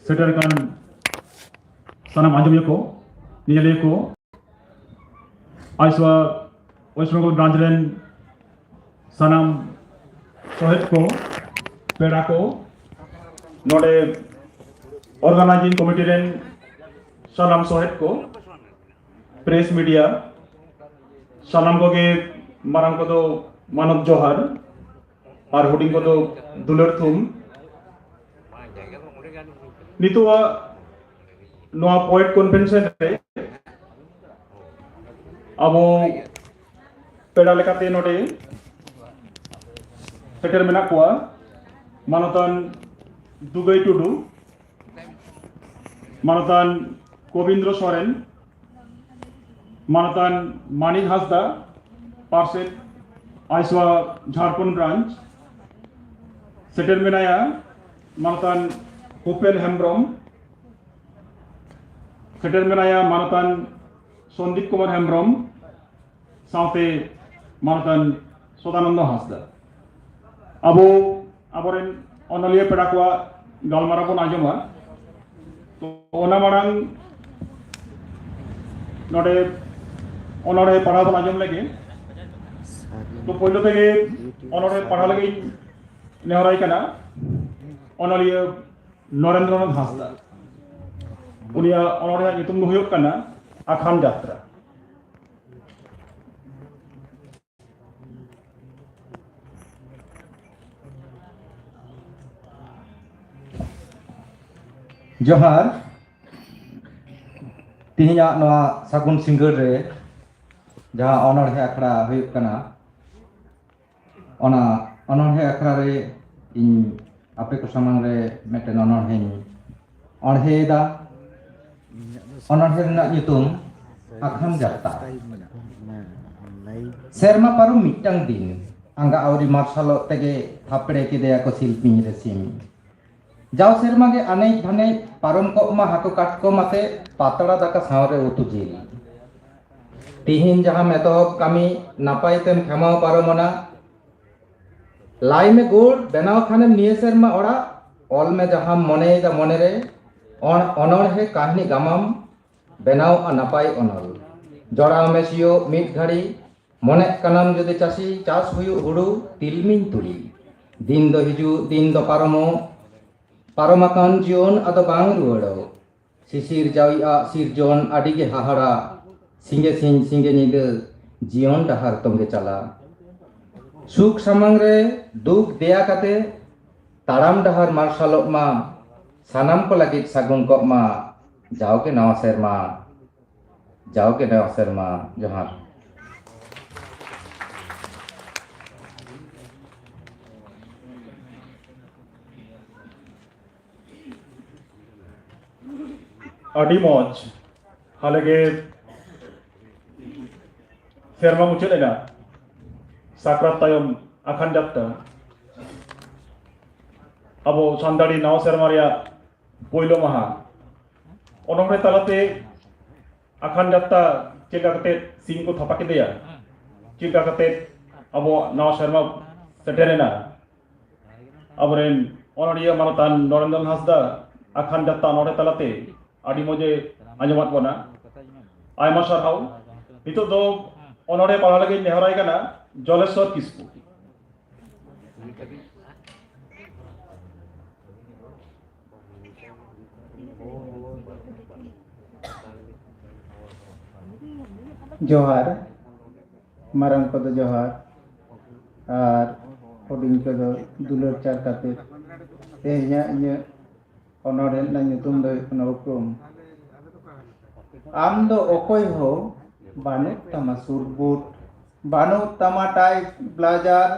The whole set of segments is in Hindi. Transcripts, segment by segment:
सेटरकान सानाम आंजमिया को नियले को आइसवा वेस्ट बेंगल ब्रांच रेन सानाम सोहेद को पेड़ा को नोडे ऑर्गेनाइजिंग कमिटी रेन सानाम सोहेद को प्रेस मीडिया सानाम को के माराम को तो मानव जोहार और हुडिंग को तो दुलर थुम नितुआ नोआ पॉइंट कन्वेंशन रे अब पेड़ा लेकाते नोडे सेटर मेना कुआ मानतान दुगई टुडू मानतान गोविंद्र सोरेन मानतान मानिक हासदा पार्षद आइसवा झारखंड ब्रांच सेटर मेनाया मानतान भूपेन हेम्ब्रम सेटर मेनाया मानतान सन्दीप कुमार हेम्ब्रम साथे मानतान सदानंद हासदा अब आबरेन अनलिया पेड़ा को गालमारा बन आजमा तो ओना मारांग नोडे अनड़े पढ़ा बन आजम लगे तो पहले तेगे अनड़े पढ़ा लगे नेहराई कना अनलिया नरेंद्रनाथ हासदा उनिया अनड़े नितुम हुयुग कना आखान यात्रा जोहार तिहिया नवा सागुन सिंगर रे जहाँ अनड़े आखड़ा हुयुग कना ओना अनड़े आखड़ा रे इन आपे को सामने रे मेटन अनड़े अनड़ेदा अनड़े ना युतुम आखान जाता सेरमा पारो मिटang दिन आंगा आवरी मार्शल तेगे थापड़े किदेया को शिल्पी रे सिमी जाओ सेरमा के अने धने पारम को मा हाको काट को माते पातड़ा दाका सावरे उतु जिल तिहिन जहां में तो कमी नापाय तेम खमाव पारमना लाई में गोड़ बनाव खाने निये सेरमा ओड़ा ऑल में जहां मने दा मने रे अनड़ है कहानी गामाम बनाव आ नापाय अनल जोड़ाव में सियो मिट घड़ी मने कनाम जदि चासी चास हुयु हुडू तिलमिन तुली दिन दो हिजु दिन दो पारमो पारमाकान जीवन आदो बांग रुवाड़ो सिसिर जाविया सिरजन आदि के हाहाड़ा सिंगे सिंह सिंगे निदे जीवन डहार तोंगे चला सुख सामंग रे दुख देया काते ताराम डहार मार्शलोक मा सानाम को लगित सागुन को मा जाओ के नवा सेरमा जोहार अड़ी मौज हालांकि सेरमा मुझे लेना साकरात तायम आखान जाता अब सान्दाड़ी नाव सेरमा रिया पोइलो महा ओनोंरे तलाते आखान जाता चिका कते सिंह को थपा के दिया चिका कते अब नाव सेरमा सेटेरेना अब रेन ओनड़िया मानतान नरेंद्र हासदा आखान जाता नोरे तलाते आदि मजे आंजमात बना आयमा सारहाव नितो दो अनड़े पढ़ा लगे नेहराई कना जलेश्वर किस्कु जोहार मारंग को दो जोहार और हुडिंग को दो दुलर चार काते तेहिया इन्या अनड़े ना nyutum दो उपक्रम आम दो ओकोय हो बानु तमा सुरबुट बानु तमा टाई ब्लाजार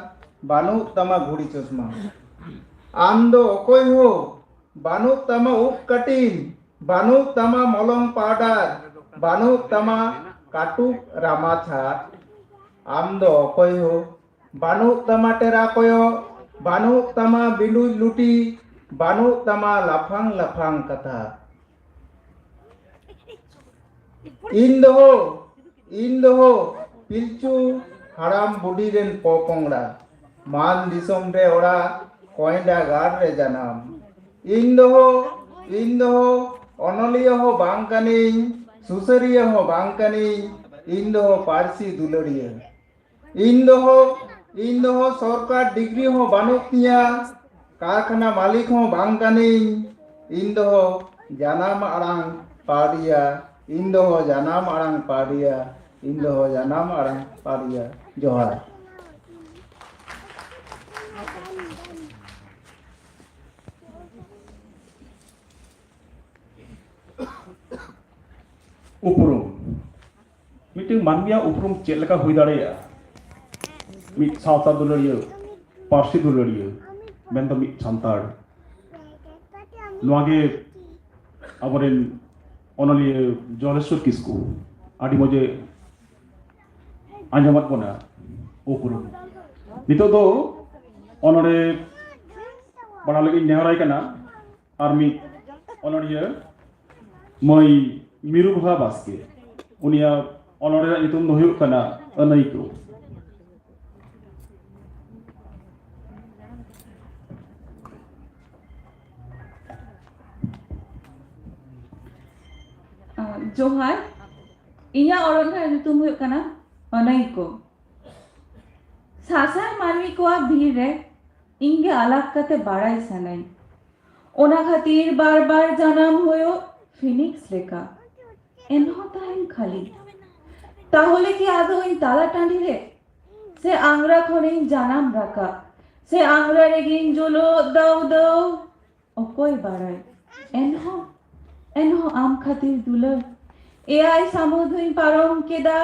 बानु तमा घुड़ी चश्मा आम दो ओकोय हो बानु तमा उप कटिन बानु तमा मलंग पाउडर बानु तमा काटुक रामा छाट आम दो ओकोय हो बानु तमा टेरा कोयो बानु तमा बिलु लुटी बानु तमा लाफांग लाफांग कथा इन दो पिलचू हराम बुढ़ी रेन पोपोंगड़ा मान दिसोम रे ओड़ा कोयडा गार रे जनाम इन दो इन दो अनलिया हो बांग कनिंग सुसरिया हो बांग कनिंग इन दो पारसी दुलड़िया इन दो सरकार डिग्री हो बानुकिया कारखाना मालिक हो बांग कनिंग इन दो जानाम आड़ांग पाड़िया इन दो जानाम आड़ांग पाड़िया इन दो जानाम आड़ांग पाड़िया जोहार उपरुम मिटिंग मानविया उपरुम चेक लेका हुई दाड़ेया मिट सावता दुलड़िया पारसी दुलड़िया मेन तो मिट संताड़ नवागे अबरेन ओनलिया जलेश्वर किस्कू आदि मजे आंजमत बना उपरुम नितो दो ओनरे बना लगी नेहराई कना आर्मी ओनरिया मई मिरुबहा बास्के उनिया ओनरे नितुम दो हुयुग कना अनैको जोहार इया ओरंगा नितुम हुयुग कना अनैको सासार मानवी को भीड़ रे इंगे अलग कते बाड़ाई सनाई ओना खातिर बार बार जन्म होयो फिनिक्स लेका एनहो ताहेन खाली ताहले कि आदो इन ताला टांडी रे से आंगरा खोनिन जानाम राका से आंगरा रेगिन जोलो दाउ दाउ ओकोई बाड़ाई एनहो आम खातिर दुलर एआई सामुद्रिक पारम केदा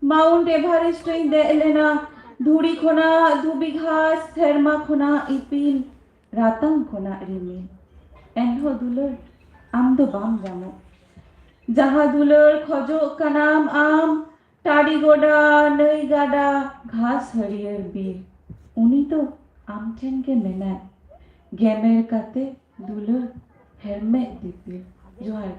माउंट एभारेस्ट दे लेना धूड़ी खोना धुबी घास थेरमा खोना इपिल रातंग खोना रिमिल एनहो दुलर आम दो बाम जामो जहाँ दुलर खोजो कनाम आम टाड़ी गोडा नई गाडा घास हरियर बीर उनी तो आम ठेन के मेना गेमेर काते दुलर हेरमे दीपिल जोहार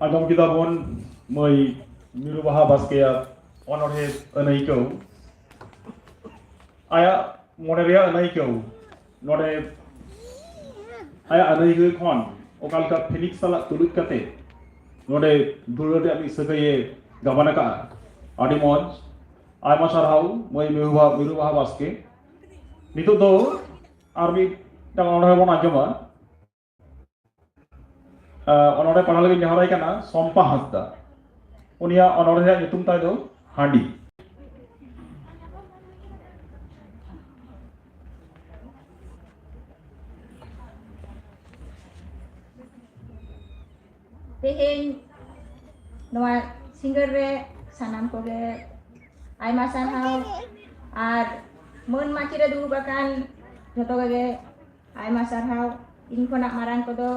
आदम किताबन मई मिरुबहा बास्के ओनरे अनैको आया मोनेरिया अनैको नोडे आया अनैको खन ओकाल का फिनिक्स साला तुलुक कते नोडे दुलरे आमी सगये गाबानाका आदि मज आयमा सारहाउ मई मिरुबहा बास्के नितो दो आर्मी टांग ओनरे बन आजमा ओनरे पढ़ा लगे नेहराई कना सम्पा हंसदा उनिया ओनरे नितुम ताय दो हांडी तेहेन नवा सिंगर रे सानाम कोगे आयमा सानहाव आर मन माचिरे दुबाकान जतो गे आयमा सारहाव इन खोना मारांग कोदो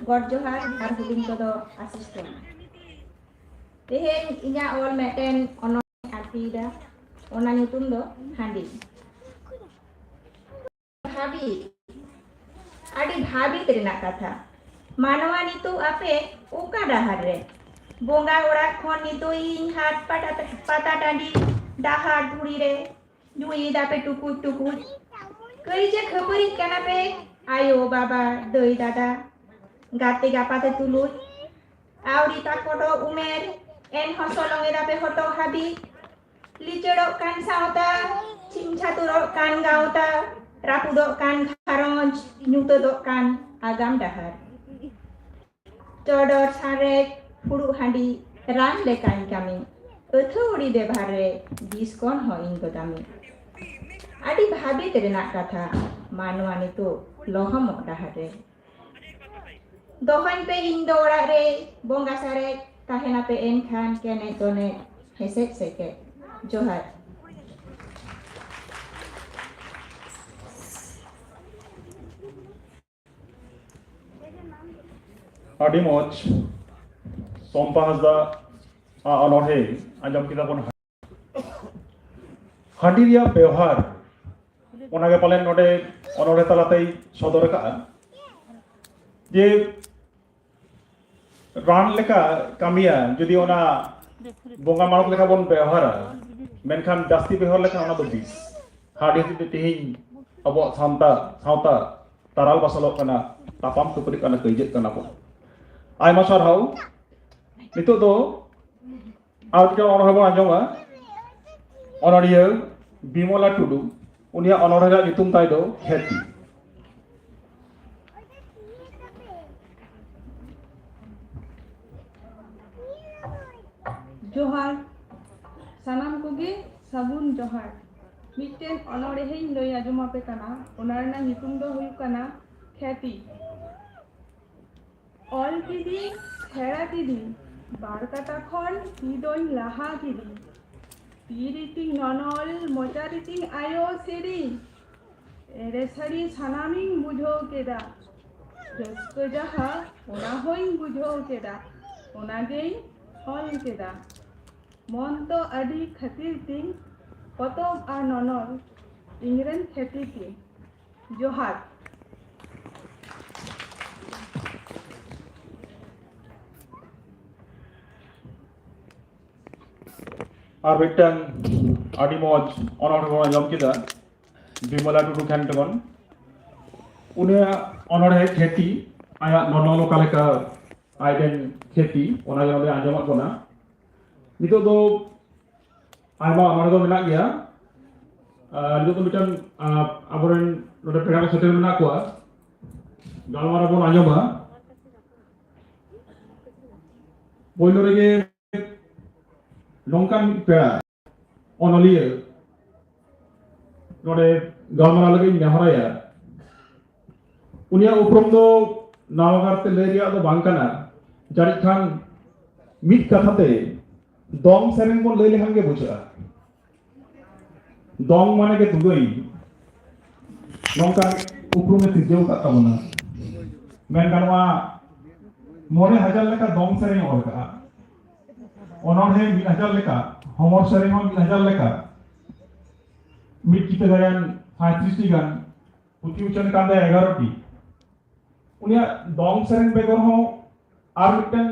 गॉड जोहार आर हुडिंग कोदो असिस्टेंट तेहेन इnya all मेटेन ono artida ona nyutum do handi भाभी आडी भाभी तेरेना कथा मानवा नितु आपे उका डाहार रे बोंगा ओड़ा खन नितु इन हाट पाता टांडी डाहार धुड़ी रे जुई दापे टुकु टुकु कई जे खबरी कना पे आयो बाबा दई दादा गाते गापाते तुलुय आवरी ताकोटो उमेर एन हसलंगे दापे हटो हाबी लिचड़ो कान सावता चिमछातुरो कान गावता रापुदो कान खारंज नुतदो कान आगाम डाहार चोडर सारे फुरु हांडी रान लेकान कामी अथौड़ी बेभार रे बिस्कन हो इन गोदामी आडी भाभी तेरेना कथा मानवा नितो लोहम डाहार रे दोहन पे इन दोड़ा रे बोंगा सारे ताहेना पे एन खान केने तोने हेसेक सेके जोहार आदि मज सम्पा हंसदा ओनरे आंजम किताबन हांडी रिया व्यवहार ओनागे पालेन नोडे ओनरे तलाते सदर का जे रान लेका कामिया जदि ओना bonga manuk leka bon bewahara menkan jasti behar leka ona do bis hadis itu tihin abo sauta taral basalok kana tapam tu kana kejet kana ko ai masar hau itu do out ka ono habo anjonga onoria Bimola Tudu unia onoria nyutum tai do kheti जोहार सानाम कोगे साबुन जोहार मिटेन अनोड़े हेई लई आजमा पे कना ओनारना नितुम दो हुई कना खेती ऑल किदी खेड़ा किदी बार काटा खन हिदोइन लाहा किदी तीरिटिंग ननल मोचारिटिंग आयो सेरी एरे सरी सानामिंग बुझो केदा रस्को जहा ओना होइन बुझो केदा ओना गेई ऑल केदा मन तो अडी खतिर तिंग पतोब आ ननल इंग्रन खेती की जोहार আর বেটাং আদি মজ অনড় বড় জম কিদা বিমলা টুডু খানটগন উনিয়া অনড় खेती आया ननलो कालेका आइडेन खेती ओना जले आंजमत कोना नितो दो आइमा अमर दो मेना गया नितो तो मिटन आबोरेन नोडे पेड़ा को सेटल मेना कोआ गालमारा बोन आंजमा बोइलो रेगे नौकान पेड़ा ओनलिए नोडे गालमारा लगे नेहराया उनिया उपरम दो नावगारते लेरिया दो बांकना जारी खान मिट कथाते दong सेरेन बन लई लेखान गे बुझा dong माने के दुगई नौका उपरुमे तिजेव का तबना मेन गानवा मोरे हजार लेका dong सेरेन और का ओनर है 1000 लेका होमर सेरेन हो 1000 लेका मिट किते गायन 35 टी गान उची उचन कांदा 11 टी उनिया dong सेरेन बेगर हो आर मिटन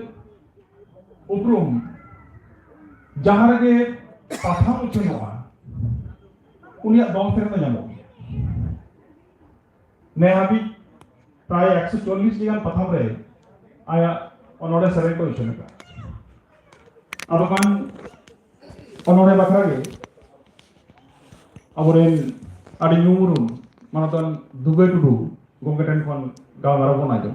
उपरुम जहाँ रगे पाथा मुझे नवा उन्हें दौंग सेरेन जामो ने अभी प्राय 140 दिगान पाथा मरे आया ओनोडे सेरेन को इच्छा नका अब कान ओनोडे बकरा गे अबोरेन आदि न्यूमुरुम मानतन दुबे टुडू गोंगेटन कोन गाव मारा बना जो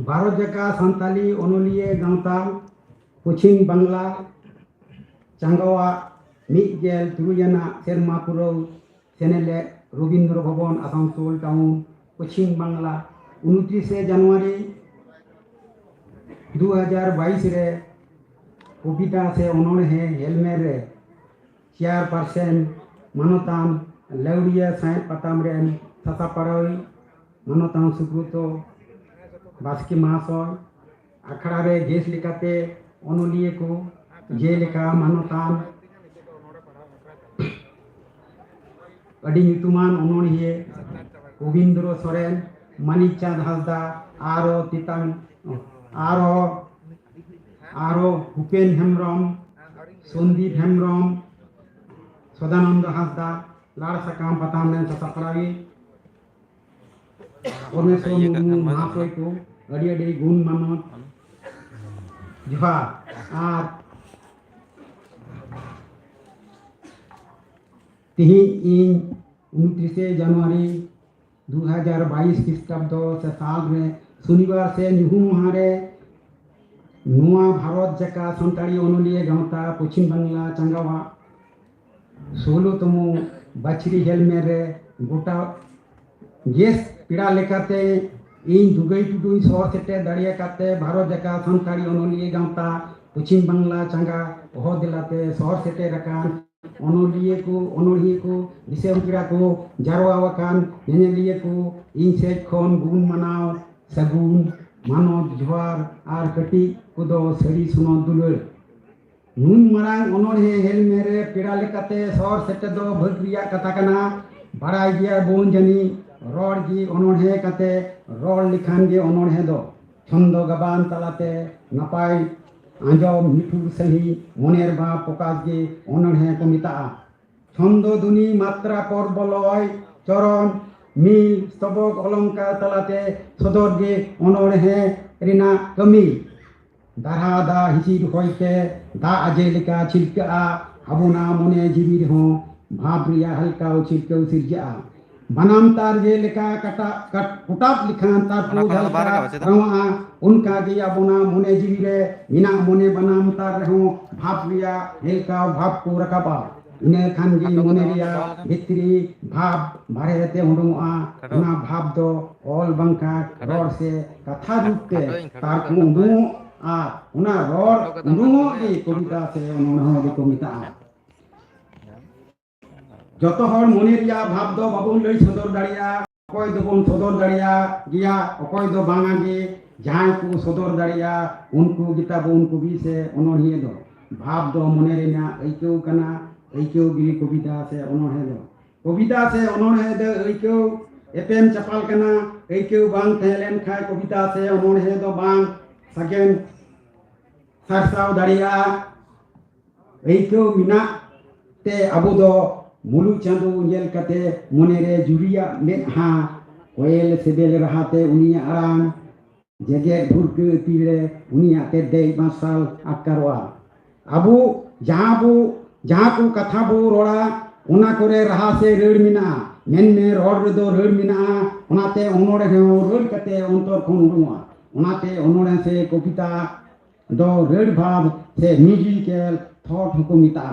भारत जका सान्ताली ओनोलिये गांवता पश्चिम बांगला चांगावा मिगेल तुरुजना सेरमा पुरौ सेनेले रवींद्र भवन आसानसोल टाउन पश्चिम बांगला 29 जनवरी 2022 रे कविता से उन्होंने हेलमेट रे chairperson मानतान लेवड़िया side पताम rain सासापाड़ाई मानतान Subroto Baski महाशय आखड़ा रे गेस लेकाते ओनोलिये को जे लेका मानतान अडी ᱧᱩᱛᱩᱢᱟᱱ ओनोलिये गोविंद्र सोरेन मानिक चांद हासदा आरो तितांग आरो भूपेन हेम्ब्रम सन्दीप हेम्ब्रम सदानंद हासदा लाड़ सकाम पताम रेन सासापाड़ाई परमेश्वर मुर्मू महाशय को अड़ी अड़ी गुण मानत जोहार और तिही इन 29 जनवरी 2022 ख्रीष्टाब्द से साल में शनिवार से निहुम मारे नुआ भारत जका संताड़ी ओनोलिये गांवता पश्चिम बांगला चांगावा 16तम बछरी हेलमेट रे गोटा गेस पीड़ा लेकाते इन दुगई टुडुई शहर सेटे दाड़िया काते भारत जका सान्ताड़ी ओनोलिये गांवता पश्चिम बांगला चांगा ओह दिलाते शहर सेटे रकान ओनोलिये को दिसम पीड़ा को जारवावाकान नेनेलिये को इन सेज खन गुण मनाव सगुन मानव जोहार आर कटी को दो सरी सुनो दुलर नुन मरांग ओनोड़े हेल मेरे पेड़ा लेकाते सौर सेटे दो भगरिया कथा कना बाराय गया बोन जनी रोड गी ओनोड़े कते रोड लिखान गे ओनोड़े दो छंदो गबान तलाते नपाय आंजो मिठुर सही मनेर बा प्रकाश गे ओनोड़े को मिता छंदो दुनी मात्रा पर बलय चरण मिल सबक अलंकार तलाते सदर गे ओनोड़े रिना कमी दारा दा हिसिर होइते दा आजेलिका छिलका आबुना मने जीवी हो भाव रिया हल्का छिलका सिरजा बनाम तार जे लिखा कटा कुटाप लिखान तार को हल्का रवा उनका गे आबुना मने जीवी रे मिना मने बनाम तार हो भाव रिया हल्का भाव को रकाबा इने खान गे मने रिया भितरी भाव बारेते उडुआ ना भाव दो ऑल बंका रोड से कथा रूपते तार को उडु आ उना रोड उडुओ गे कविता से उन्होंने गे कविता जतो हर मने रिया भाव दो बाबुन लई सदर दाड़िया अकय दो बन सदर दाड़िया गिया अकय दो बांगा गे जहां को सदर दाड़िया उनको गीता बन कवि से उन्होंने दो भाव दो मने रिना ऐक्यो कना ऐक्यो गे कविता से उन्होंने दो कविता से उन्होंने दो ऐक्यो एपेम चपाल कना ऐक्यो बांग तहलेन खाय कविता से उन्होंने दो बांग सगेन सरसाव दाड़िया ऐक्यो मिना ते अबु दो मुलु चांदो जेल कते मने रे जुरिया मेहा कोयल सेबेल रहाते उनिया आराम जेगे भुरके तीरे उनिया ते दे मासाल आकारवा अबु जहां को कथा बो रोड़ा उना करे रहा से रेड़ मिना मेन में रोड रे दो रेड़ मिना उनाते ओनोड़े रेड़ कते अंतर खन उडुआ उनाते ओनोड़े से कविता दो रेड़ भाव से म्यूजिकल थॉट को मिता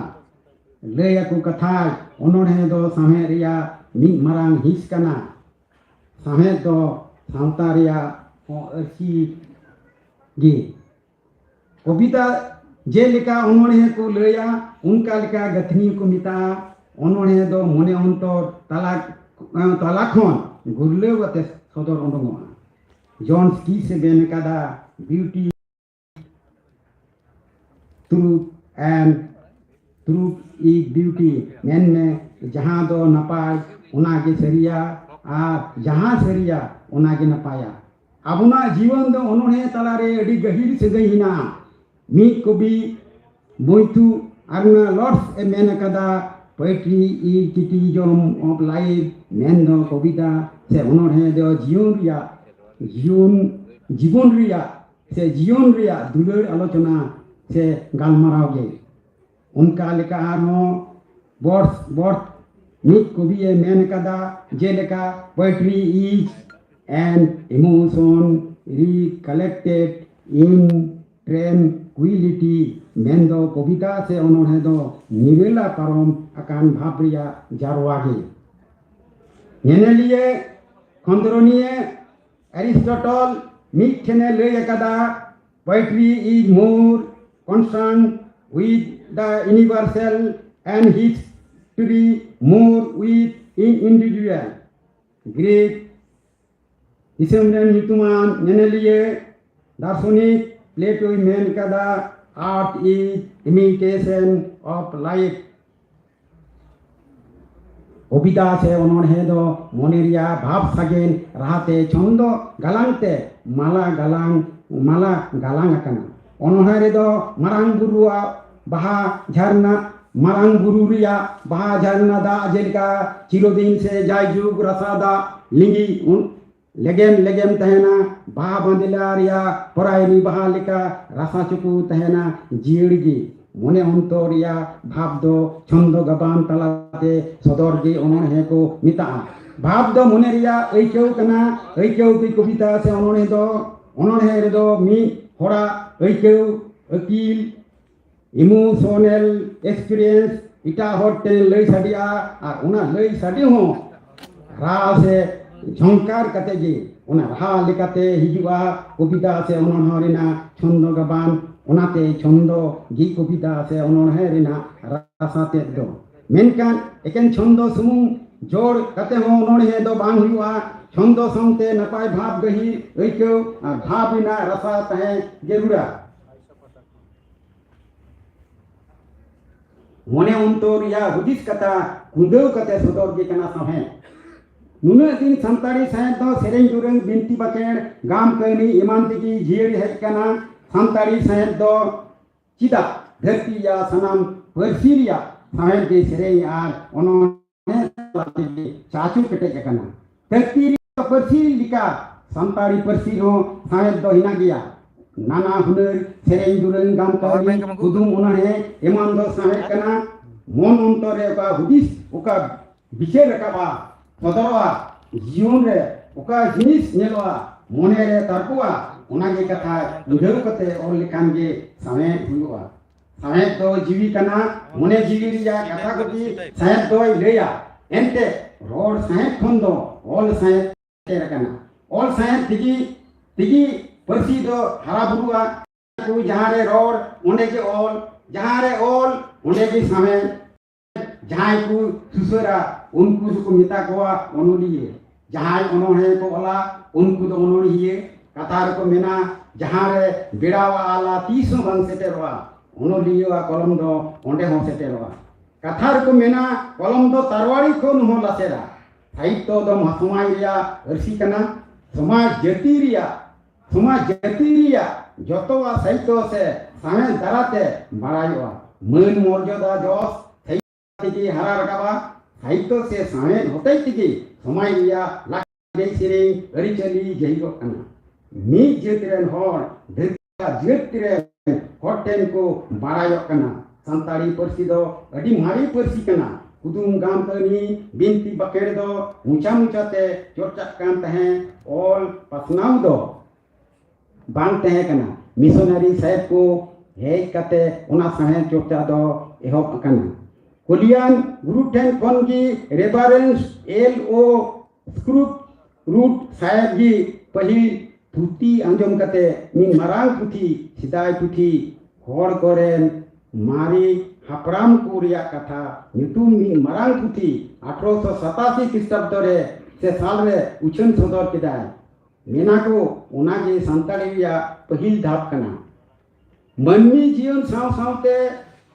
लय को कथा ओनोड़े दो साहे रिया मिद मारांग हिस कना साहे दो सावता रिया अर्ची गे कविता जे लेका ओनोड़े को लया उनका लेका गथनी को मिता ओनोड़े दो मने अंतर ताला खन गुरले वते सदर ओंडोंगा जॉन की से बेन कदा beauty truth is beauty men में जहाँ दो नपाय उना के सरिया आ जहाँ सरिया उना के नपाया अबुना जीवन दो उन्होंने तलारे अड़ी गहिर से गई ना मी कवि बोइतु अरुणा लॉर्ड्स ए मेन कदा poetry is criticism of life main दो कविता से उन्होंने दो जीवन रिया दुलर आलोचना से गालमाराव गे उनका लेका आरो वर्ड्स मित कवि मेन कदा जे लेका poetry is an emotion recollected in tranquillity मेन दो कविता से उन्होंने दो निवेला पारम आकान भावरिया जारवागे नेने लिए खंदरोनिए एरिस्टोटल मित ठेने ले कदा poetry is more concerned with the universal and history more with individual. Greek Isemren Newton Nenelie Darsonic Plato men kada art is imitation of life. कविता से उन्होंने दो मोनेरिया भाव सगेन रहते छंदो गलांगते माला गलांग अकना उन्होंने दो मरांग बुरुआ बहा झरना मरांग बुरु रिया बहा झरना दा जेलका चिरोदिन से जायजुग रसादा लिंगी लेगेम तहना बहा बंदिला रिया परायनी बहा लिका रसा चुकु तहना जीड़गी मने अंतरिया भाव दो छंदो गबान तलाते सदर गे उन्होंने को मिता भाव दो मने रिया ऐक्यो कना ऐक्यो की कविता से उन्होंने दो मी होड़ा ऐक्यो अकील इमोशनल एक्सपीरियंस इटा होटे लई साडिया और उना लई साडी हो रा से झंकार कते गे उना रा लेकाते हिजुआ कविता से उन्होंने रिना छंदो गबान उनाते छंदो गी कविता से उन्होंने रिना रासाते दो मेनकान एकेन छंदो सुमुंग जोड़ कते हो उन्होंने दो बांग हुआ छंदो संगते नपाय भाव गही ऐक्यो भाव बिना रसा तहे जरूरा मने उन्तो रिया हुदिस कथा कुंदव कते सदर के कना सहे नुना दिन संताड़ी साहेब दो सेरेंग दुरंग बिनती बकेण गाम कहनी ईमान तिकी जियरी हेज कना संताड़ी साहेब दो चिदा धरती या सनाम परसिरिया साहेब के सेरेंग आर उन्होंने चाचू कटे कना धरती परसी लिका संताड़ी परसी हो साहेब दो हिना गया नाना हुनर सेरेंग दुरंग गाम कहनी कुदुम उन्होंने ईमान दो साहेब कना मन अंतरे का हुदिस उका बिचे रकाबा सदरवा जीवन रे ओका जिनिस नेलवा मने रे तारपुआ उनागे कथा उधर कते और लिखान गे समय हुआ समय तो जीवी कना मने जीवी रिया कथा कति साहेब तो लेया एंते रोड साहेब खन दो ऑल साहेब के रकना ऑल साहेब तिगी परसी दो हरा बुरुआ को जहां रे रोड उन्हें के ऑल जहां रे ऑल उन्हें के समय जहां को सुसरा उनको को मिता कोआ ओनोलिए जहां उन्होंने को वाला उनको तो ओनोलिए कतार को मेना जहां रे बेड़ावा आला 30 बन सेटेरवा ओनोलिए कलम दो ओंडे हो सेटेरवा कतार को मेना कलम दो तरवाड़ी को न लासेरा साहित्य दो समाज रिया अर्सी कना समाज जाति रिया जतोवा साहित्य से सामे दराते बड़ाईवा मन मर्यादा जोस तिकी हरा रकाबा साहित्य से सामे होते तिकी समाज रिया लागे सिरे अरिचली जइगो कना मी जेतरेन होर धरती जेतरे होटेन को बारायो कना संताड़ी परसी दो अडी मारी परसी कना कुदुम गाम तनी बिनती बकेड़ दो ऊंचा ते चोरचा कान तहे ऑल पसनाउ दो बांग तहे कना मिशनरी साहेब को हेज कते उना सहे चोरचा दो एहोप कना कोलियान गुरु ठेन कोन की रेफरेंस LO स्क्रूप रूट साहेब जी पहिल थुती अंजम कते मिन मारांग पुथी सिदाय पुथी होड़ करेन मारी हापराम को रिया कथा ᱧᱩᱛᱩᱢ मिन मारांग पुथी 1887 ख्रीष्टाब्द रे से साल रे उछन सदर केदाय मेना को उनागे संताड़ी रिया पहिल धाप कना मनमी जीवन साव सावते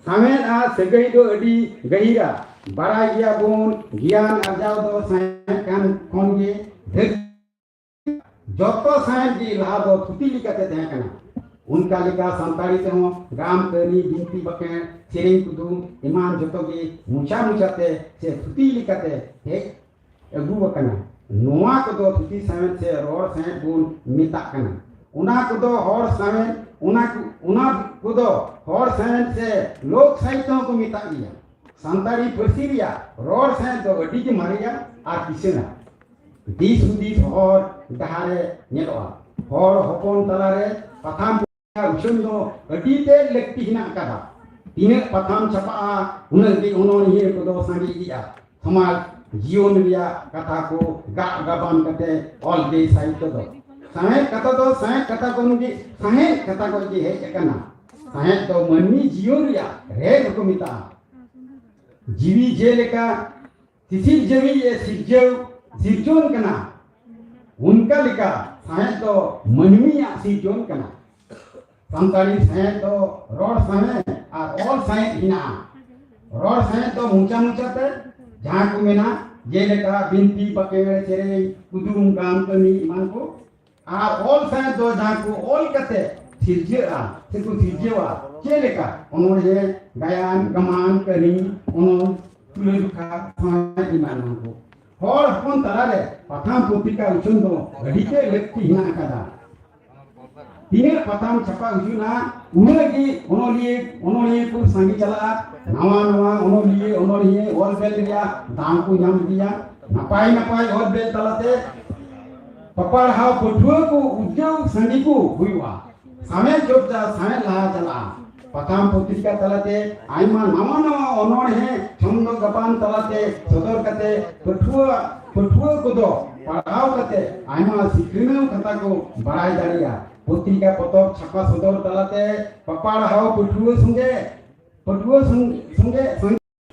सामेन आ सगई दो अडी गहिरा बड़ा गया बोन ज्ञान अर्जाव दो सायन कान कोन गे जतो सायन दी ला दो थुती लिकाते तहे कना उनका लिका संताड़ी ते हो गाम कनी बिनती बके सेरेंग कुदुम ईमान जतो गे मुचा ते से थुती लिकाते हे अगु कना नोआ को दो थुती सायन से रोड सायन बोन मिता कना उना को दो होर सायन उना को दो होर सायन से लोक साहित्य को मिता गया संताड़ी परसिरिया रोड सायन तो अडी के मारिया आ किसेना दिस हुदिस होर दहारे नेलोआ होर होपन तलारे पथाम उछन दो अडी ते लेक्ति हिना कदा तिने पथाम छपा उन दी उनोन ये को दो सांगी दिया समाज जीवन रिया कथा को गाबान कते ऑल दे साहित्य दो साहेब कथा दो साहेब कथा को नुगी साहेब कथा को जी है कना साहेब तो मनमी जीवन रिया रे को मिता जीवी जे लेका तिसिल जमी ये सिरजोन कना उनका लिखा साहेब तो मनमी या सिरजोन कना संताड़ी साहेब तो रोड साहेब और ऑल साहेब हिना रोड साहेब तो मुचा ते जहां को मेना जे लेका बिनती बकेड़े चेरे कुदुम काम कनी ईमान को आ ऑल साहेब दो जहां को ऑल कते सिरजेआ सिको सिरजेवा चे लेका उन्होंने गायन गमान करी उन्होंने तुले दुखा साहेब ईमान को होर हपन तरारे पथाम पत्रिका उछन दो अडी के लेक्ति हिना कदा तीन पथाम छपा उजुना उनगी उनोलिए को संगी चला नवा उनोलिए ऑल बेल रिया दाम को नाम दिया नपाई ऑल बेल तलाते पपार हाव पठुआ को उद्योग संगी को हुईवा सामे जोता सामे लहा चला पथाम पत्रिका तलाते आइमा नवा ओनोर है छंद गपान तलाते सदर कते पठुआ को दो पढ़ाव कते आइमा सिक्रिनो कथा को बड़ाई दाड़िया पत्रिका पतक छापा सदर तलाते पपार हाव पठुआ संगे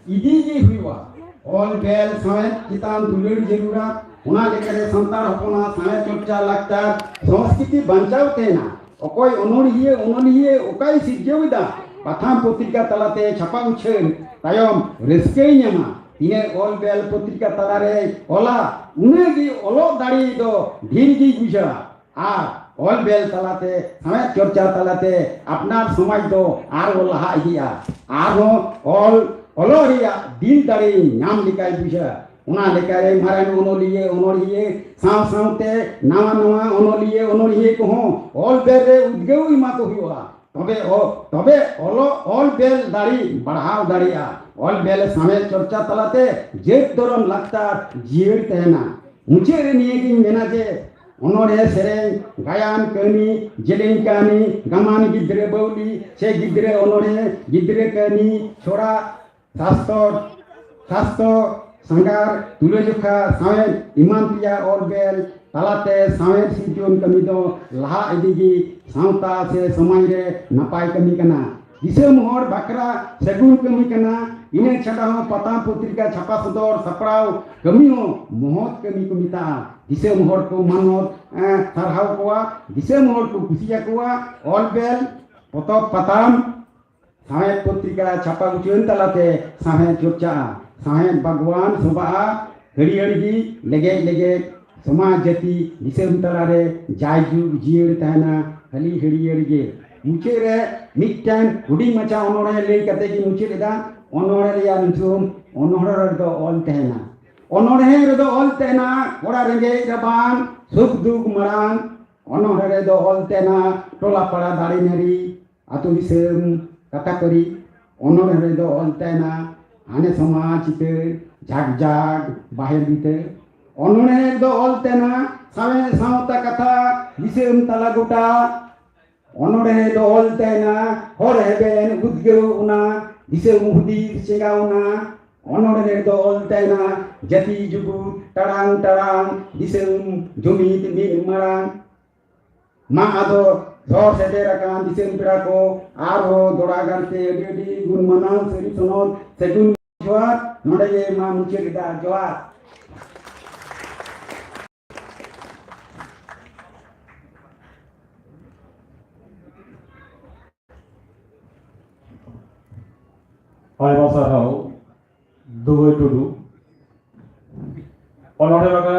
इदी जी हुईवा ऑल बेल सामे कितान दुलड़ जरूरा उना लेकर संतान हपना सामे चर्चा लगता संस्कृति बंचाव तेना ओकोय ओनोलिए ओकाई सिजेविदा पथाम पत्रिका तलाते छापा उछन तायम रस्कई ᱧᱟᱢᱟ ᱤᱱᱟᱹ ᱚᱞ ᱵᱮᱞ पत्रिका तालारे ओला उनेगी ओलो दाड़ी दो ढीर गी बुझा आ ऑल बेल तलाते हमें चर्चा तलाते अपना समाज दो आर वो लहा इदिया आर हो ऑल ओलोरिया दिन दाड़ी नाम लिखाई बुझा उना लेकारे मारन ओनोलिए साव सावते नवा नवा ओनोलिए को हो ऑल बेल रे उद्गेउ मा को हुआ तबे ऑल बेल दाड़ी बढ़ाव दाड़िया ऑल बेल सामे चर्चा तलाते जेत दरम लगता जीड़ तहना मुझे रे निये की मेना जे ओनोरे सेरें गायन कहनी जेलिंग कहनी गमान गिद्रे बौली से गिद्रे ओनोरे गिद्रे कहनी छोड़ा शास्त्र संगार तुलजुखा सावे इमान पिया और बेल तालाते सावे सिंचुन कमी दो लहा इदिगी सावता से समाज रे नपाय कमी कना दिसम हर बाकरा सगुन कमी कना इने छटा हो पता पत्रिका छापा सदर सपराव कमी हो मोहत कमी को मिता दिसम हर को मानत सरहाव कोआ दिसम हर को कुसिया कोआ ऑल बेल पतप पताम साहे पत्रिका छापा गुचन तलाते साहे चर्चा साहे भगवान सुबा हरियरगी लेगे समाज जाति दिसम तलारे जायजु जियर ताना हली हरियरगे मुचे रे मिटन हुडी मचा ओनोरे ले कते की मुचे लेदा ओनोरे या नुसुम ओनोरे रे ऑल तहना ओनोरे रे ऑल तहना ओरा रेंगे रबान सुख दुख मरान ओनोरे रे ऑल तहना टोला पड़ा दाड़ी नरी आतु दिसम कथा करी ओनोरे रे ऑल तहना आने समाज चिते झाग बाहर बीते ओनोरे रे ऑल तहना सावे सावता कथा दिसम तला गोटा ओनोरे दो ऑल तहना हर हेबेन उद्गेउ उना दिसे मुहदी सेगाउना ओनोरे दो ऑल तहना जति जुगु टारांग दिसे जुमित मिन मारांग मा आदो जोर सेटेराकान दिसे पेड़ा को आरो दोड़ा गानते एडी गुण मनाव सरी सनोद सेगुन जोर नोडे मा मुचे दा जोर Hai masa hau dua dulu onore maka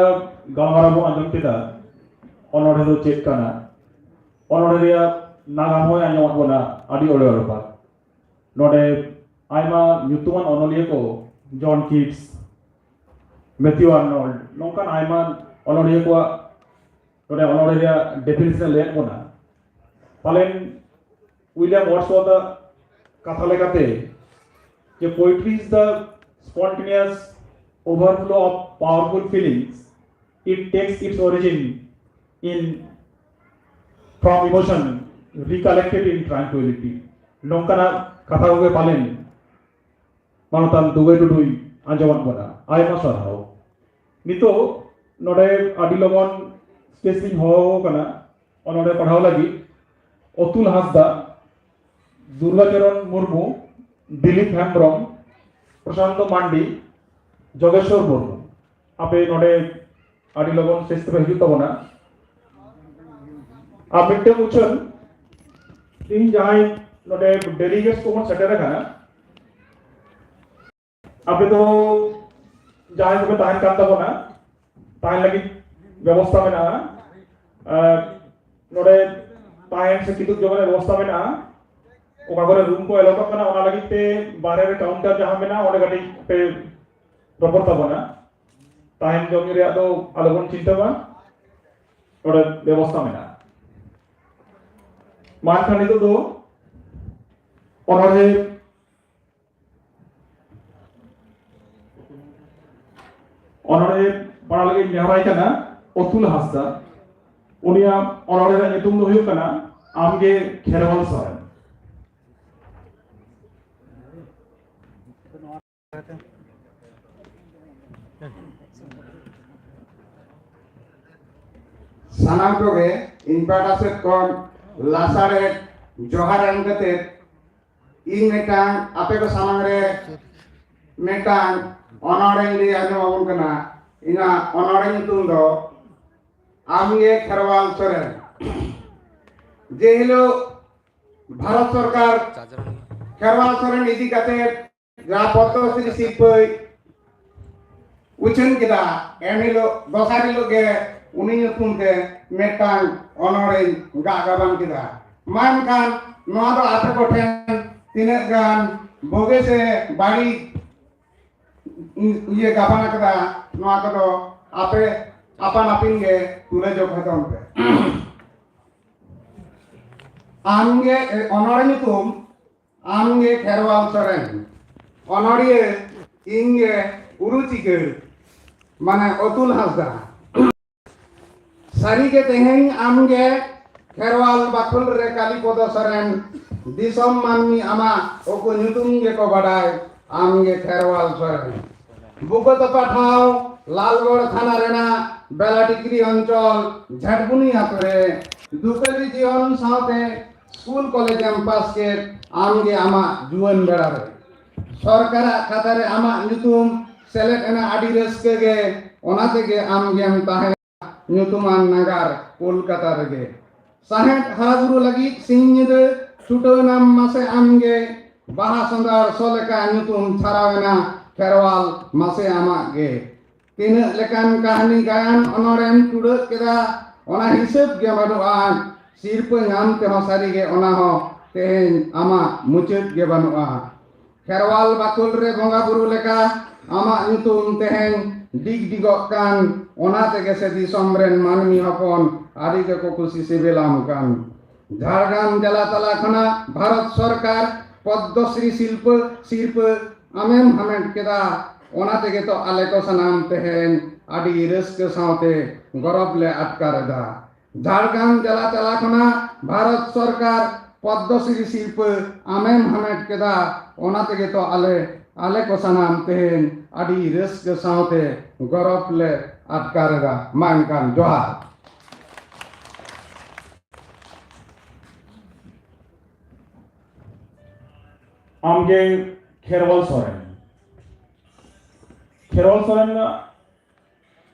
gamara mo anjam kita onore do cek kana onore dia naga moy anjam bona adi ole ole pa node aima nyutuman onolie ko John Keats Matthew Arnold nongkan aima onolie ko node onore dia definition le bona palen William Wordsworth katha lekate The poetry is the spontaneous overflow of powerful feelings. It takes its origin from emotion recollected in tranquility. Nongkana katha hoge palen manutan dugai dudui anjaman bona. I must sarhao. Nito node adilomon spacing ho kana onode padhao lagi Otul Hasda Durgacharan Murmu Dilip Hembrom प्रशांत मांडी जोगेश्वर मुर्मू आपे नोडे आदि लगन शेष पे हिजु तबना आप मिट्टे मुचन इन जहां नोडे डेलीगेट्स को मन सेटेर खाना आपे तो जहां पे ताहन काम तबना ताहन लगी व्यवस्था में ना नोडे ताहन से कितु जगह व्यवस्था में ना ओकागरे रूम को एलोका कना ओना लगी ते बारे रे काउंटर जहां में ना ओडे गटी पे रबर तबना टाइम जमी रे दो अलगन चिंता बा ओडे व्यवस्था में ना मान खानी तो दो ओनरे बड़ा लगी नेहराई कना अतुल हासदा उनिया ओनरे रे नितुम दो हुयु कना आमगे खेरवाल सर सानाम कोगे इनपाटा से कौन लासारे जोहार अंगते इन मेटांग आपे को सामांग रे मेटांग ऑनोरेंग ली आजो बाबुन कना इना ऑनोरेंग तुम दो आमिए खरवाल सोरेन जे हिलो भारत सरकार खरवाल सोरेन इदी कते jaa Padmasri sirpai ucen kita enilo dosarilo ge uni nyutum te metang onore gagaban kita mankan noa do ape ko ten tinac gan boge se bari iye gabana kada noa kodo ape apan apin ge tule jog haton pe amge onore nyutum amge Kherwal Soren onoriye inge uruciker mana Otul Hasda sari ke teheng amge Kherwal Bakul re Kalipodo Soren disom manmi ama oko nyutum ge ko badai amge Kherwal Soren buko topa ठाव लालगढ़ थाना रेना बेलाटिक्री अंचल झाटबुनी आतरे दुकली जीवन साथे स्कूल कॉलेज कैंपस के आमगे आमा जुवन बेड़ा रे सरकार खातारे आमा nyutum select ena adi reske ge onate ge amge am tahe nyutuman nagar Kolkata rege sahet haraguru lagi singnide chuto nam mase amge baha sandar soleka nyutum charawena Kherwal mase ama ge tina lekan kahani gayan onorem tude keda ona hisab ge banuan sirpe ngam te hosari ge ona ho tehen ama mucet ge banua Kherwal Bakul re bonga buru leka ama nyutum tehen dig digokkan ona tege se disomren manmi hopon adi ke kokusi sibelam kan Jharkhand jala tala khana Bharat Sarkar Padmasri sirpe amem hamet keda ona tege to ale ko sanam tehen adi reske saute gorob le atkar da Jharkhand jala tala khana Bharat Sarkar Padmasri sirpe amem hamet keda ona tege to ale ko sanam tehen adi reske saute gorob le atkar da mankan johar amge Kherwal Soren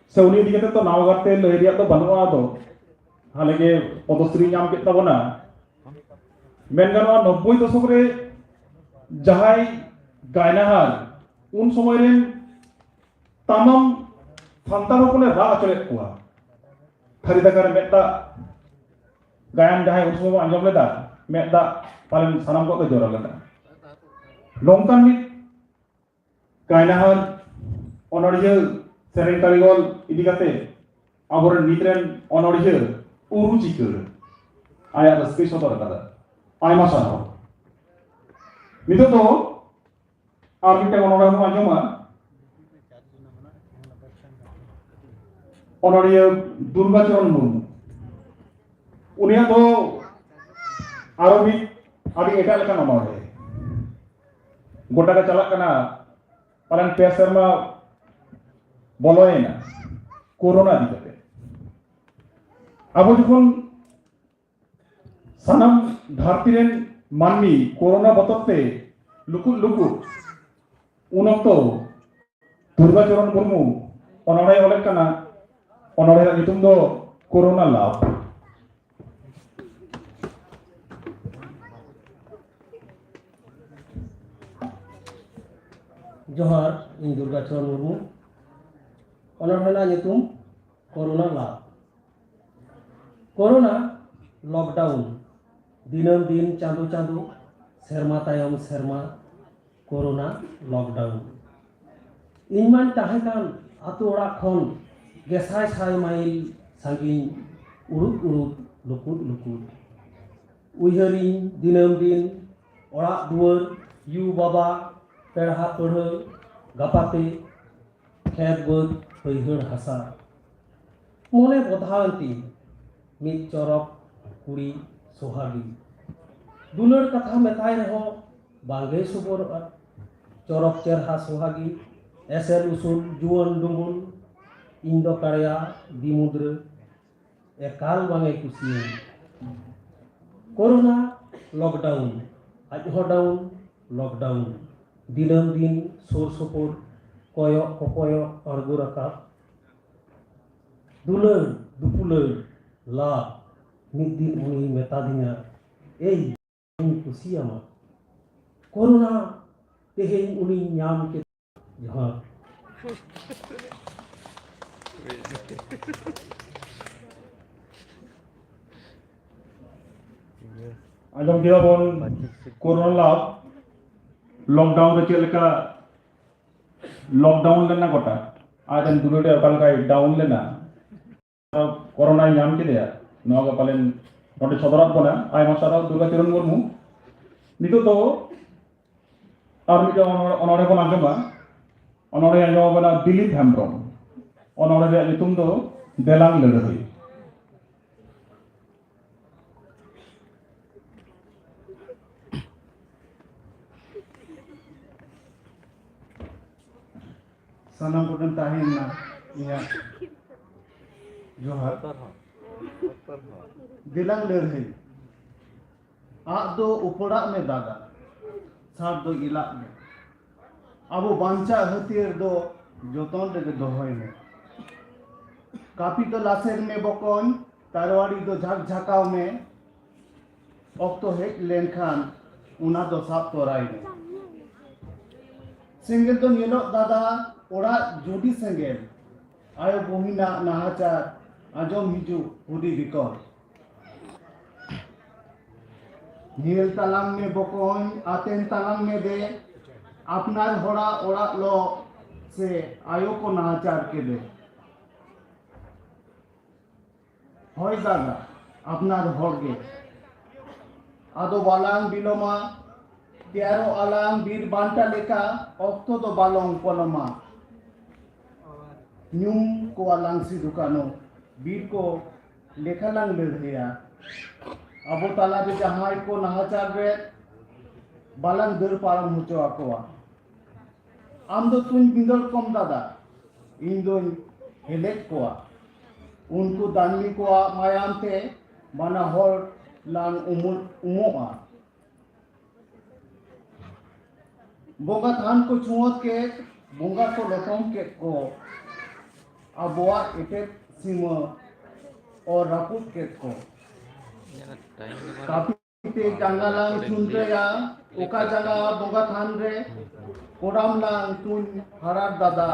se uni dikete to nawagate lehriya to banua to halege Padmasri nyam ke tabona men ganwa 90 দশক re jahai gainahar un somoy ren tamam santar hopone ra achore kuwa kharidakar meta gayan jahai un somoy anjom leda meta palen sanam ko to jora leda nongkan mit gainahar onoriya sereng karigol idi kate aboren nitren onoriya urucikeur aya raske sotor kada ayma sana nito to ar mite onorai mo anjoma onoriya Durgacharan Murmu unia to aro mit adi eta lekan onore gota ka chalak kana palan pe serma boloyena corona dikate abo jokhon sanam dharti ren manmi corona batotte lukut unokto Durgacharan Murmu onore olek kana onore nyutum do corona lab Johar in Durgacharan Murmu onarhana nyutum corona lab corona lockdown dinam din chandu serma tayom serma corona lockdown inman tahekan atu orak khon gesai sai mail sangin urut lukut uiharing dinam din orak duar yu baba perha perhe gapate khet bod paihar hasa mone bodhanti mit chorok kuri sohagi dular katha metai reho bangai subor chorok cherha sohagi eser usul juan dungul indo karya dimudra ekal bangai kusian corona lockdown ajho down lockdown dinam din sur supur koyok argu rakap dular dupular la mid din uni metadinya ei kusi ama corona तेहेन उनी नाम के जहाँ आजम किया बोन कोरोना लाभ लॉकडाउन के चल का लॉकडाउन लेना कोटा आज हम दूर दे अपल का डाउन लेना कोरोना नाम के दिया नौका पालन नोटे सदरात बना आई मासारा दुर्गा चरण मुर्मू नितो तो आर्मी का ऑनरे को नाजमा ऑनरे आयो बना दिलीप हेम्ब्रम ऑनरे नितुम तो देलांग लड़ाई सानाम कोटन ताहिना या जोहार दिलांग लड़ाई आग दो उपड़ा में दादा साथ दो इलाक में अब बांचा हथियार दो जोतन रे दोहय में कापी तो लासेर में बकन तारवाड़ी दो झाक झाकाव में ऑक्टो हेक लेनखान उना दो साप तोराई में सिंगल तो नीलो दादा ओड़ा जोड़ी सेंगेल आयो बोहिना नाहाचार आजम हिजू हुडी रिकॉर्ड नील तालाम में बकन आतेन तालाम में दे अपनार होड़ा ओड़ा लो से आयो को नाहाचार के दे होय दादा अपनार होड़गे आदो बालांग बिलोमा त्यारो आलांग बीर बांटा लेका ऑक्टो तो बालोंग पलोमा न्यूम को आलांग सी दुकानो बीर को लेखा लांग लड़ेया अबो ताला बे जहां को नाहाचार रे बालांग दर पारम होचो आकोआ आम दो तुन बिंदल कम दादा इन दो हेलेट कोआ उनको दानवी कोआ मायाम ते माना होर लांग उमोआ बोंगा थान को छुअत के बोंगा को लटोम के को अबोआ एटे सीमा और रापुत के को काफी ते जंगलांग चुनरे या ओका जगह बोंगा थान रे कोडाम लांग तुन हरार दादा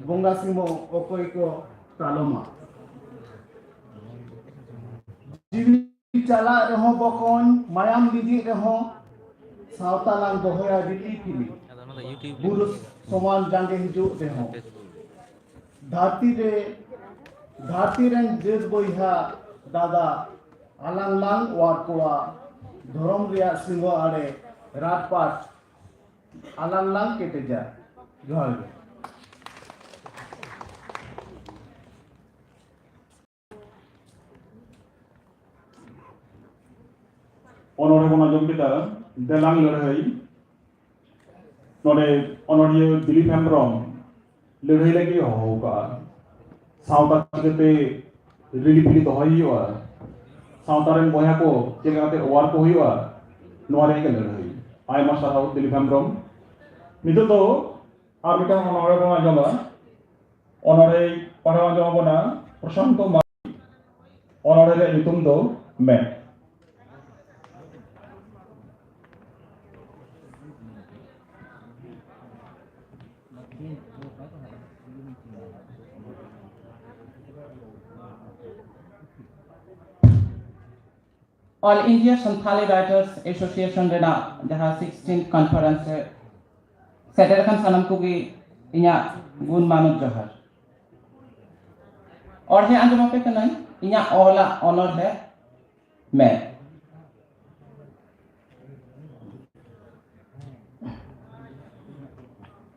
बोंगा सीमो ओकोई को तालोमा जीवी चला रहो बकन मायाम लिदी रहो सावता लांग दोहया रिली फिली बुरुस समान जांगे हिजू रहो धरती रेन जेद बोइहा दादा आलांग लांग वार कोआ धरम रिया सिंगो आड़े रातपाट आलांग लांग केटे जा जोहार गे ऑनरे को नाजम के तारा देलांग लड़ाई नोने ऑनरियो दिलीप हेम्ब्रम लड़ाई लगी होगा साउता चिकते रिली फिली तो होइवा साउता रेन बया को चेगाते वार को होइवा नोरे के लड़ाई आई मासा हाउ दिलीप हेम्ब्रम नितो तो आर मिटा ऑनरे को नाजमा ऑनरे पढ़ा नाजमा बना प्रशांत मारी ऑनरे रे नितुम दो मैं All India Santhali Writers Association rena jaha 16th conference setter kan sanam ko gi inya gun manut johar और है अंजम पे कनाई इnya ओला ऑनर है मैं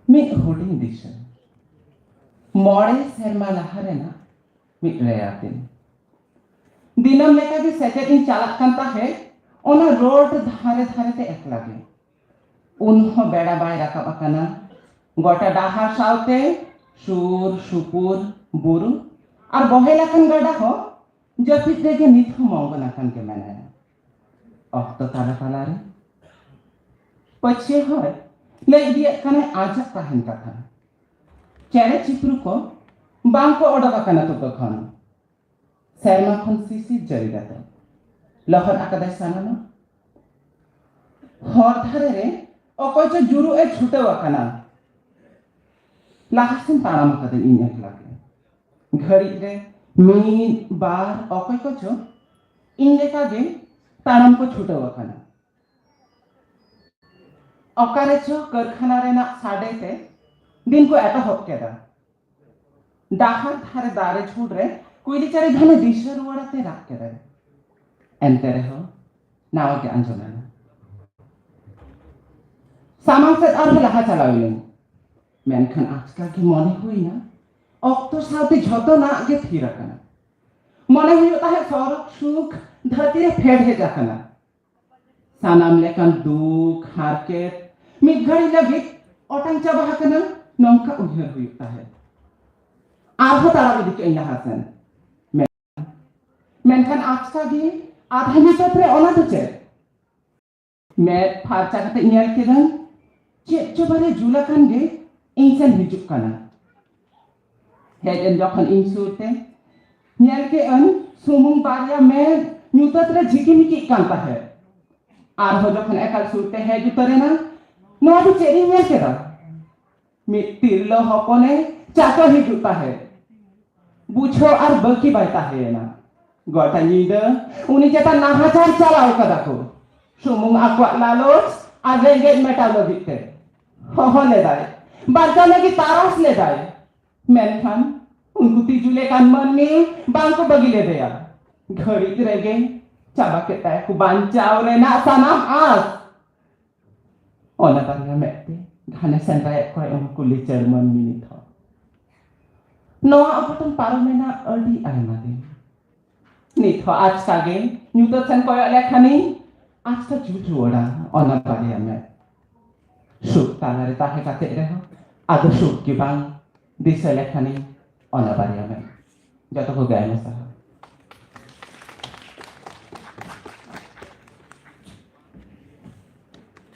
मी होल्डिंग दिशन मोड़े शर्मा लहरे ना मी रेयातिन दिनम लेका भी सेटेट इन चालक कंता है ओना रोड धारे धारे ते एक लागे उन्हो बेड़ा बाय रखा अकना गोटा डाहा साउते सुर सुपुर बुरु और बहेला कन गडा हो जपित देगे निथो मंगना कन के मनाया अक्तो ताला ताला रे पछे होय ले दिए कने आजा कहन कथा चेरे चिपरु को बांग को ओडा कना तो खन शर्मा खन सीसी जरी दाता लहर आकादाय सानानो हर धारे रे ᱚᱠᱚᱭ ᱪᱚ ᱡᱩᱨᱩᱜ ᱮ ᱪᱷᱩᱴᱟᱹᱣ ᱟᱠᱟᱱᱟ ᱞᱟᱦᱟᱥᱮᱱ ᱛᱟᱲᱟᱢ ᱠᱟᱛᱮ ᱤᱧ ᱮᱠᱞᱟ ᱜᱮ ᱜᱷᱟᱹᱲᱤᱡ ᱨᱮ ᱢᱤᱫ ᱵᱟᱨ ᱚᱠᱚᱭ ᱠᱚᱪᱚ ᱤᱧ ᱞᱮᱠᱟ ᱜᱮ ᱛᱟᱲᱟᱢ ᱠᱚ ᱪᱷᱩᱴᱟᱹᱣ ᱟᱠᱟᱱᱟ ᱚᱠᱟᱨᱮ ᱪᱚ ᱠᱟᱨᱠᱷᱟᱱᱟ ᱨᱮᱱᱟᱜ ᱥᱟᱰᱮ ᱛᱮ दिन को एतहब केदा डाहार धारे दारे झुड़ रे कुइली चारे घने दिशा रुवाड़ाते राख केदा एंते रहो नाव के अंजोमेना सामान से आर लहा चलाविलेन मेनखान आजकल की मने हुई ना ऑक्टो साथे झोतो ना गे थीर आकना मने हुई ताहे फरक सुख धरती रे फेड हे जाकना सानाम लेकन दुख हारकेत मिद घड़ी लगी ओटांग चाबा हाकना नौका उन्हें हुई ताहे आधो तारा भी दिखे यहाँ सेन मेनखान आजकल की आधा निपट रे ओना तो चेक मैं फारचा कते nyel kedan cek coba re julakan ge insan hidup kana head jokhan insute nyel ke an sumung barya में nyutat re झिकिमिकी kan tahe ar ho jokhan ekal surte he jutare na no adu cheri nyel keda mit tirlo hopone chaka hidup tahe bucho ar baki bai tahe na gota nyida uni jeta nahachar chalao kadako sumung akuak lalos agenget metal logite ho le dai barka lagi taras le dai menkan unku tijule kan manmi bangko bagi le dia घड़ी rege chaba kita ku bancau re na sanam as ona tanya mete घने sentai ko yang kuli Jerman mini tho no apa tong paromena adi ayana din ni tho आज kage nyuto sen ko lekhani आज का जुजु ओड़ा ओना पारिया में सुख तालारे ताहे काते रहो आदो सुख की बांग दिसे लेखनी ओना पारिया में जतो को गए मसा